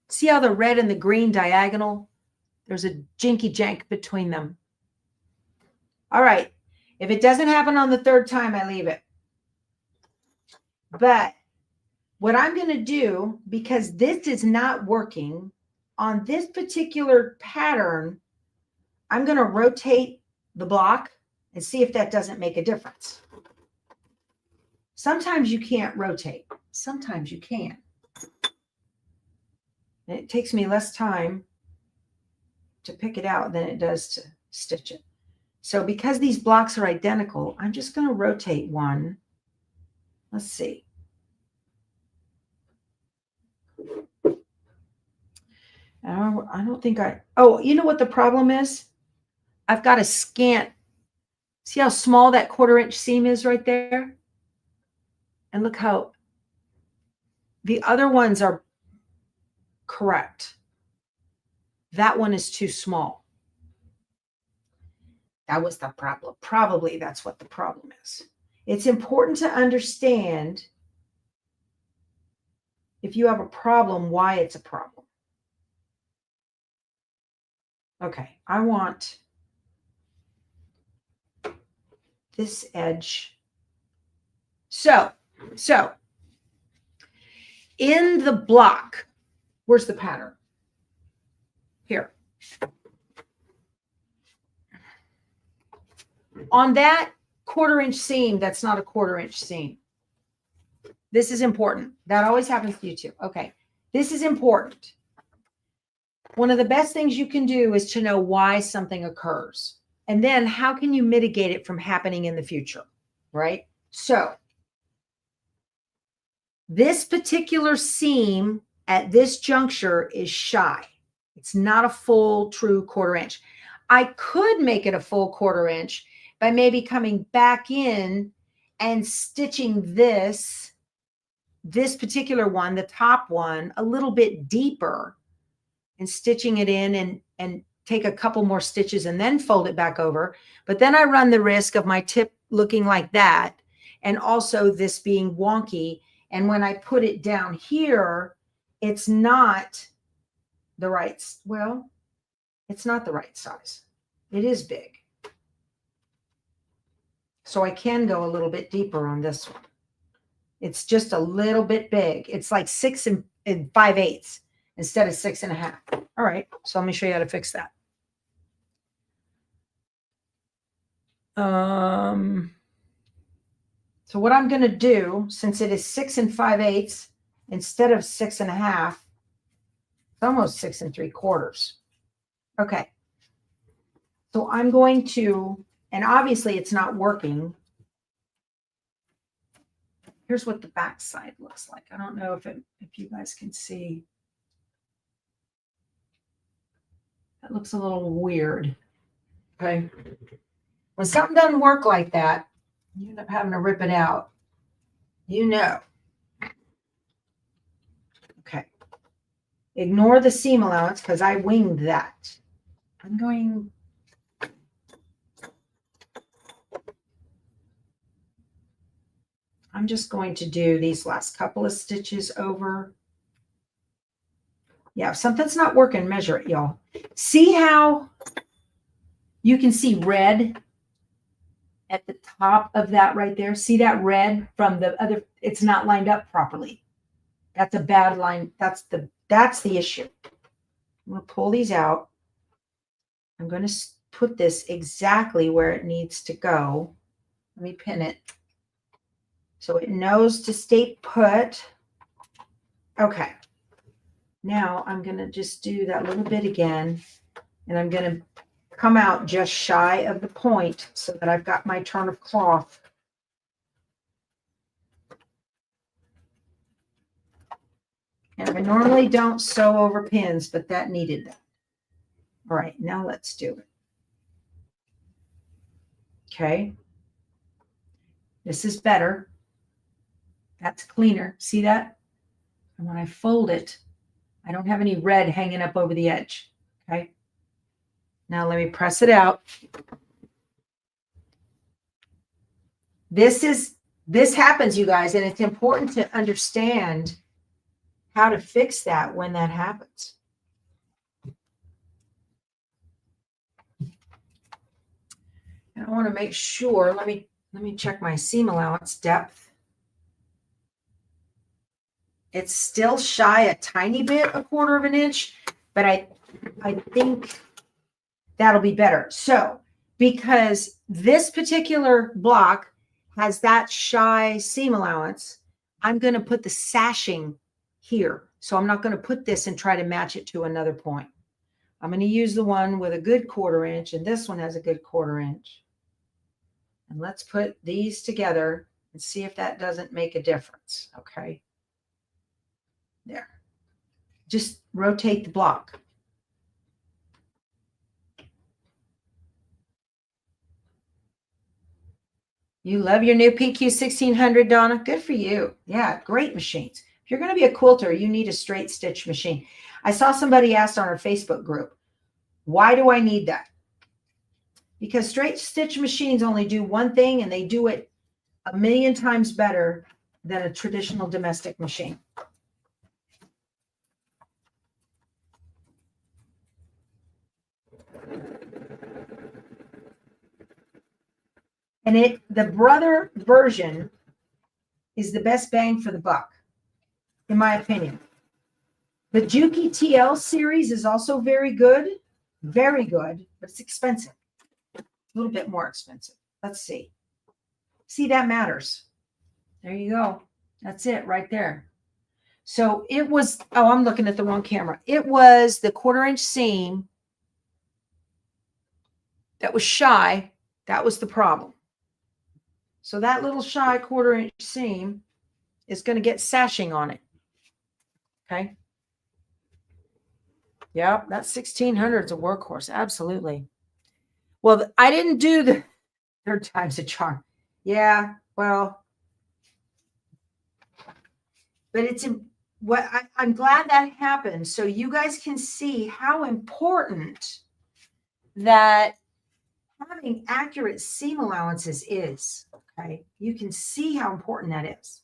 See how the red and the green diagonal? There's a jinky jank between them. All right. If it doesn't happen on the third time, I leave it. But what I'm going to do, because this is not working on this particular pattern, I'm going to rotate the block and see if that doesn't make a difference. Sometimes you can't rotate. Sometimes you can. And it takes me less time to pick it out than it does to stitch it. So because these blocks are identical, I'm just going to rotate one. Let's see. I don't think oh, you know what the problem is? I've got a scant. See how small that 1/4 inch seam is right there? And look how the other ones are correct. That one is too small. That was the problem. Probably that's what the problem is. It's important to understand, if you have a problem, why it's a problem. Okay, I want this edge. So in the block, where's the pattern? Here. On that 1/4 inch seam, that's not a 1/4 inch seam. This is important. That always happens to you too. Okay, this is important. One of the best things you can do is to know why something occurs. And then how can you mitigate it from happening in the future, right? So this particular seam at this juncture is shy. It's not a full true 1/4 inch. I could make it a full 1/4 inch by maybe coming back in and stitching this particular one, the top one, a little bit deeper, and stitching it in and take a couple more stitches and then fold it back over. But then I run the risk of my tip looking like that, and also this being wonky. And when I put it down here, it's not the right, well, it's not the right size. It is big. So I can go a little bit deeper on this one. It's just a little bit big. It's like 6 5/8 instead of 6 1/2. All right, so let me show you how to fix that. So what I'm going to do, since it is 6 5/8 instead of 6 1/2, it's almost 6 3/4. Okay. So I'm going to, and obviously it's not working. Here's what the back side looks like. I don't know if you guys can see. That looks a little weird. Okay. When something doesn't work like that, you end up having to rip it out. You know. Okay. Ignore the seam allowance because I winged that. I'm going. I'm just going to do these last couple of stitches over. Yeah, if something's not working, measure it, y'all. See how you can see red at the top of that right there? See that red from the other? It's not lined up properly. That's a bad line. That's the issue. I'm going to pull these out. I'm going to put this exactly where it needs to go. Let me pin it so it knows to stay put. Okay. Now I'm going to just do that little bit again, and I'm going to come out just shy of the point so that I've got my turn of cloth. And I normally don't sew over pins, but that needed that. All right, now let's do it. Okay. This is better. That's cleaner. See that? And when I fold it, I don't have any red hanging up over the edge. Okay. Now let me press it out. This happens, you guys, and it's important to understand how to fix that when that happens. And I want to make sure, let me check my seam allowance depth. It's still shy a tiny bit, 1/4 of an inch, but I think that'll be better. So, because this particular block has that shy seam allowance, I'm going to put the sashing here. So I'm not going to put this and try to match it to another point. I'm going to use the one with a good 1/4 inch, and this one has a good 1/4 inch. And let's put these together and see if that doesn't make a difference. Okay. There. Just rotate the block. You love your new PQ 1600, Donna. Good for you. Yeah, great machines. If you're going to be a quilter, you need a straight stitch machine. I saw somebody asked on our Facebook group, why do I need that? Because straight stitch machines only do one thing, and they do it 1,000,000 times better than a traditional domestic machine. And the Brother version is the best bang for the buck, in my opinion. The Juki TL series is also very good, but it's expensive. A little bit more expensive. Let's see. See, that matters. There you go. That's it right there. So it was, oh, I'm looking at the wrong camera. It was the 1/4 inch seam that was shy. That was the problem. So that little shy 1/4 inch seam is going to get sashing on it. Okay. Yep, that 1600 is a workhorse. Absolutely. Well, I didn't do the 3rd time's a charm. Yeah, well, but it's what I'm glad that happened. So you guys can see how important that having accurate seam allowances is. Okay. You can see how important that is.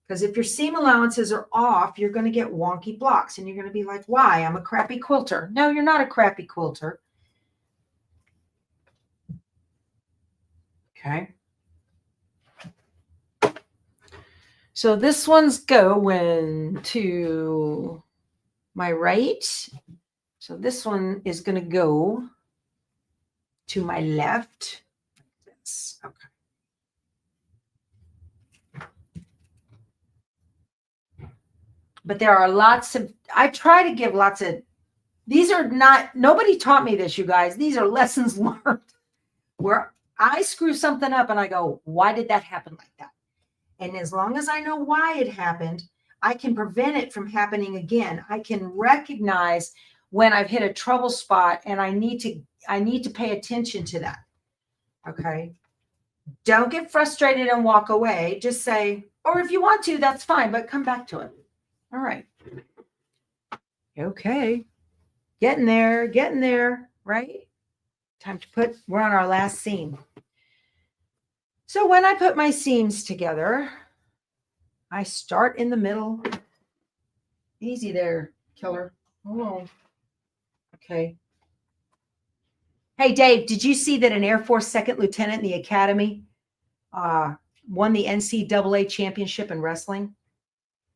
Because if your seam allowances are off, you're going to get wonky blocks, and you're going to be like, why? I'm a crappy quilter. No, you're not a crappy quilter. Okay. So this one's going to my right. So this one is going to go to my left. Like this. Okay. But there are lots of, I try to give lots of, these are not, nobody taught me this, you guys. These are lessons learned where I screw something up and I go, why did that happen like that? And as long as I know why it happened, I can prevent it from happening again. I can recognize when I've hit a trouble spot, and I need to pay attention to that. Okay. Don't get frustrated and walk away. Just say, or if you want to, that's fine, but come back to it. All right. Okay. Getting there, right? Time to we're on our last seam. So when I put my seams together, I start in the middle. Easy there, killer. Oh, okay. Hey, Dave, did you see that an Air Force second lieutenant in the academy won the NCAA championship in wrestling?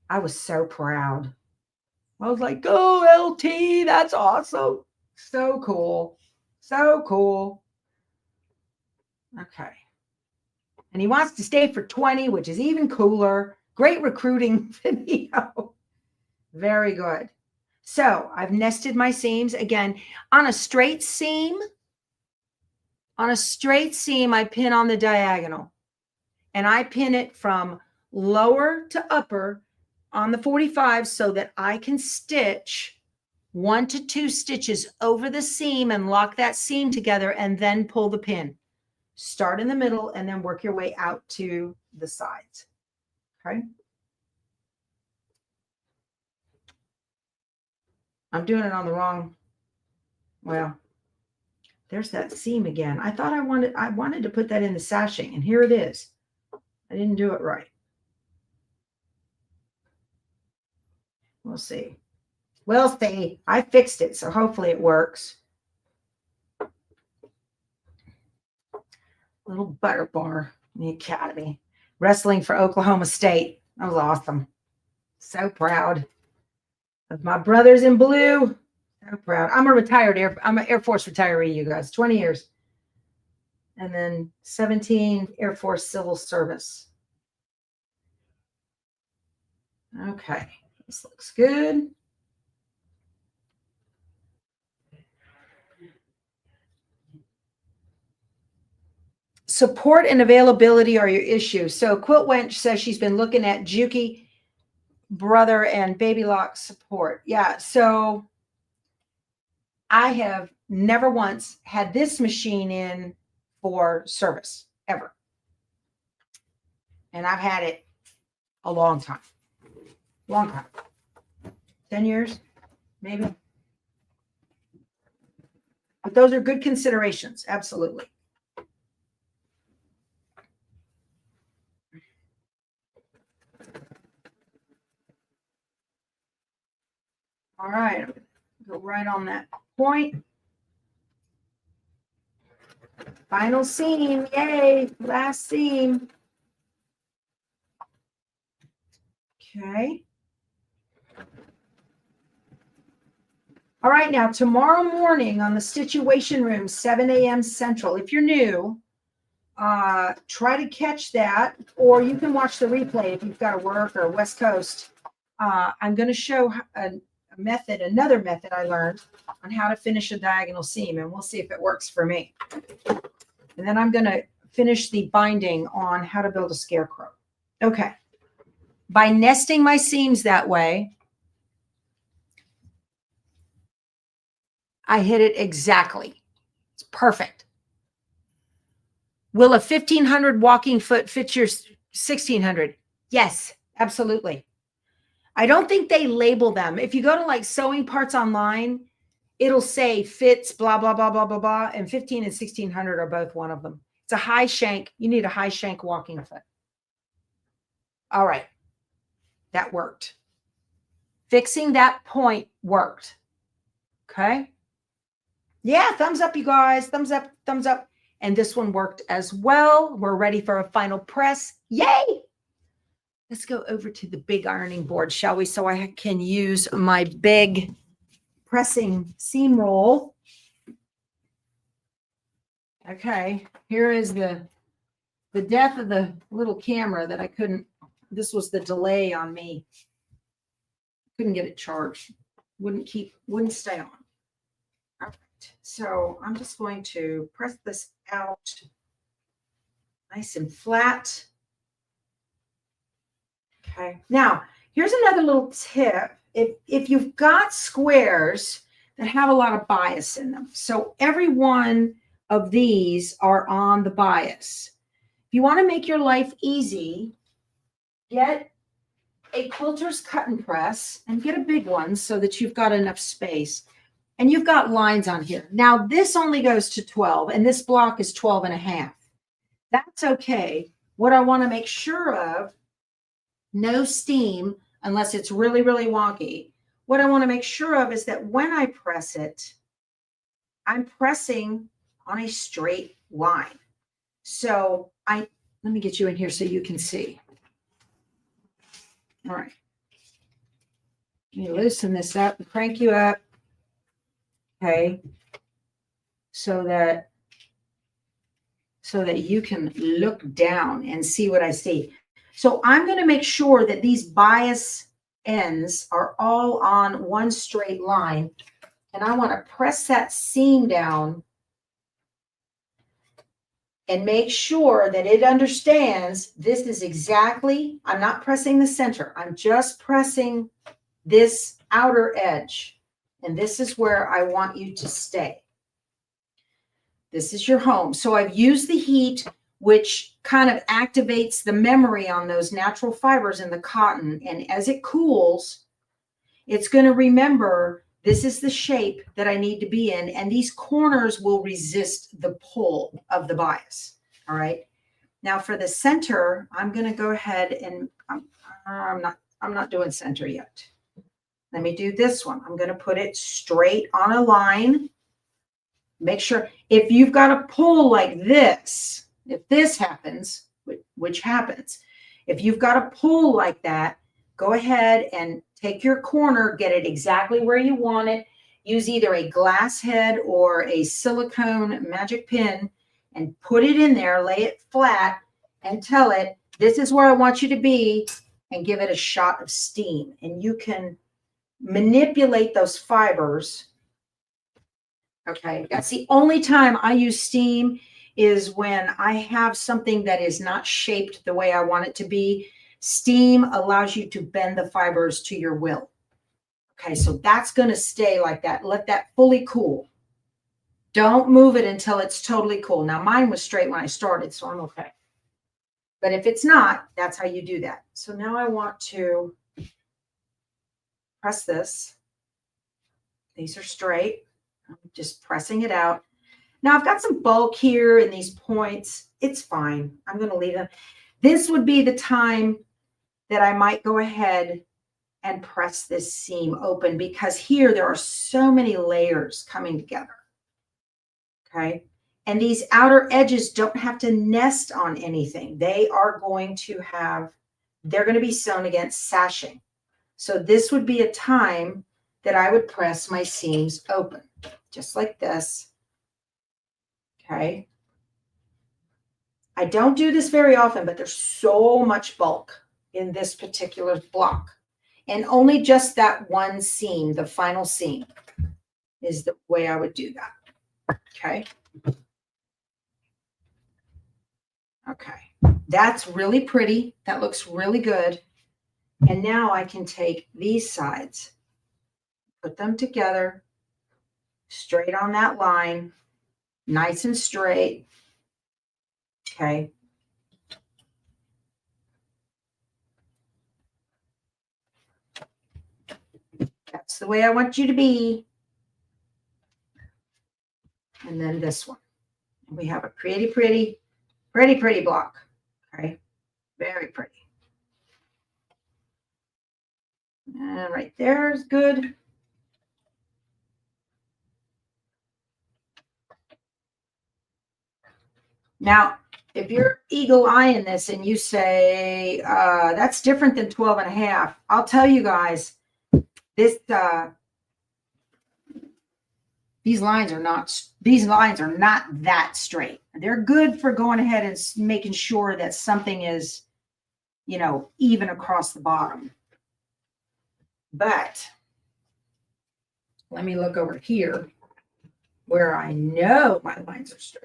I was so proud. I was like, go LT, that's awesome. So cool. So cool. Okay. And he wants to stay for 20, which is even cooler. Great recruiting video. Very good. So I've nested my seams. Again, on a straight seam, I pin on the diagonal. And I pin it from lower to upper on the 45 so that I can stitch 1 to 2 stitches over the seam and lock that seam together and then pull the pin. Start in the middle and then work your way out to the sides. Okay. I'm doing it on the wrong. Well, there's that seam again. I thought I wanted to put that in the sashing, and here it is. I didn't do it right. We'll see. We'll see. I fixed it, so hopefully it works. Little butter bar in the academy. Wrestling for Oklahoma State. That was awesome. So proud of my brothers in blue. So proud. I'm an Air Force retiree, you guys. 20 years. And then 17 Air Force civil service. Okay. This looks good. Support and availability are your issues. So Quilt Wench says she's been looking at Juki, Brother, and Baby Lock support. Yeah, so I have never once had this machine in for service, ever. And I've had it a long time. Long time. 10 years, maybe. But those are good considerations, absolutely. All right, go right on that point. Final seam, yay, last seam. Okay. All right, now tomorrow morning on the Situation Room, 7 a.m. Central. If you're new, try to catch that, or you can watch the replay if you've got to work or West Coast. I'm going to show another method I learned on how to finish a diagonal seam, and we'll see if it works for me. And then I'm going to finish the binding on how to build a scarecrow. Okay. By nesting my seams that way, I hit it exactly. It's perfect. Will a 1,500 walking foot fit your 1,600? Yes, absolutely. I don't think they label them. If you go to like sewing parts online, it'll say fits, blah, blah, blah, blah, blah, blah. And 15 and 1,600 are both one of them. It's a high shank. You need a high shank walking foot. All right. That worked. Fixing that point worked. Okay. Yeah, thumbs up, you guys. Thumbs up, thumbs up. And this one worked as well. We're ready for a final press. Yay! Let's go over to the big ironing board, shall we? So I can use my big pressing seam roll. Okay, here is the death of the little camera that I couldn't. This was the delay on me. Couldn't get it charged. Wouldn't stay on. All right. So I'm just going to press this out nice and flat. Okay. Now, here's another little tip. If you've got squares that have a lot of bias in them, so every one of these are on the bias. If you want to make your life easy, get a quilter's cut and press and get a big one so that you've got enough space. And you've got lines on here. Now, this only goes to 12, and this block is 12 and a half. That's okay. What I want to make sure of no steam unless it's really, really wonky. What I want to make sure of is that when I press it, I'm pressing on a straight line. So let me get you in here so you can see. All right. Let me loosen this up and crank you up. Okay. So that you can look down and see what I see. So I'm going to make sure that these bias ends are all on one straight line. And I want to press that seam down and make sure that it understands this is exactly, I'm not pressing the center. I'm just pressing this outer edge. And this is where I want you to stay. This is your home. So I've used the heat, which kind of activates the memory on those natural fibers in the cotton. And as it cools, it's going to remember this is the shape that I need to be in. And these corners will resist the pull of the bias. All right. Now for the center, I'm going to go ahead and I'm not doing center yet. Let me do this one. I'm going to put it straight on a line. Make sure if you've got a pull like this, if this happens, which happens, if you've got a pull like that, go ahead and take your corner, get it exactly where you want it. Use either a glass head or a silicone magic pin and put it in there, lay it flat and tell it, this is where I want you to be, and give it a shot of steam. And you can manipulate those fibers. Okay, that's the only time I use steam is when I have something that is not shaped the way I want it to be. Steam allows you to bend the fibers to your will. Okay, so that's going to stay like that. Let that fully cool. Don't move it until it's totally cool. Now, mine was straight when I started, so I'm okay. But if it's not, that's how you do that. So now I want to press this. These are straight. I'm just pressing it out. Now I've got some bulk here in these points. It's fine. I'm going to leave them. This would be the time that I might go ahead and press this seam open because here there are so many layers coming together. Okay. And these outer edges don't have to nest on anything. They are going to have, they're going to be sewn against sashing. So this would be a time that I would press my seams open, just like this. Okay. I don't do this very often, but there's so much bulk in this particular block. And only just that one seam, the final seam, is the way I would do that. Okay. Okay. That's really pretty. That looks really good. And now I can take these sides, put them together, straight on that line, nice and straight. Okay. That's the way I want you to be. And then this one. We have a pretty block. Okay. Very pretty. And right there is good. Now, if you're eagle eyeing this and you say, that's different than 12 and a half, I'll tell you guys, this, these lines are not that straight. They're good for going ahead and making sure that something is, you know, even across the bottom. But let me look over here where I know my lines are straight.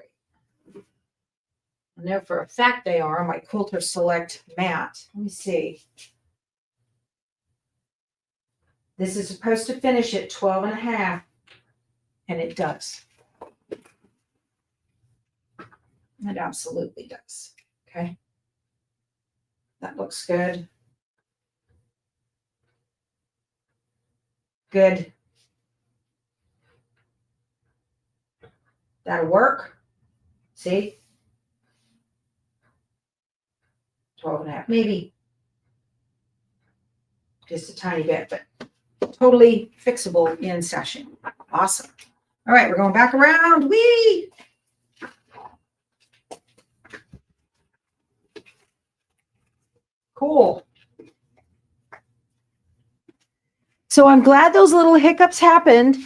I know for a fact they are on my Quilter Select mat. Let me see. This is supposed to finish at 12 and a half, and it does. It absolutely does. Okay. That looks good. Good. That'll work. See? 12 and a half, maybe just a tiny bit, but totally fixable in session. Awesome. All right, we're going back around. Whee! Cool. So I'm glad those little hiccups happened.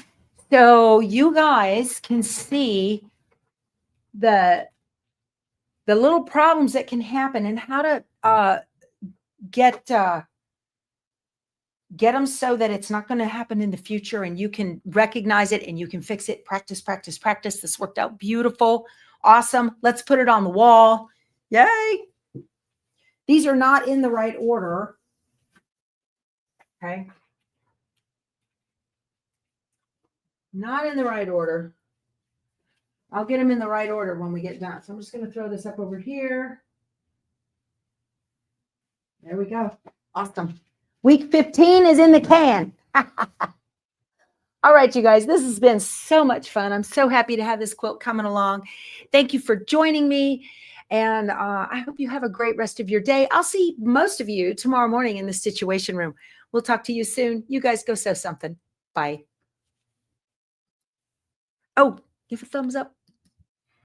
So you guys can see the little problems that can happen and how to get them so that it's not going to happen in the future, and you can recognize it and you can fix it. Practice, practice, practice. This worked out beautiful. Awesome. Let's put it on the wall. Yay. These are not in the right order. Okay. Not in the right order. I'll get them in the right order when we get done. So I'm just going to throw this up over here. There we go. Awesome. Week 15 is in the can. All right, you guys, this has been so much fun. I'm so happy to have this quilt coming along. Thank you for joining me. And I hope you have a great rest of your day. I'll see most of you tomorrow morning in the Situation Room. We'll talk to you soon. You guys go sew something. Bye. Oh, give a thumbs up.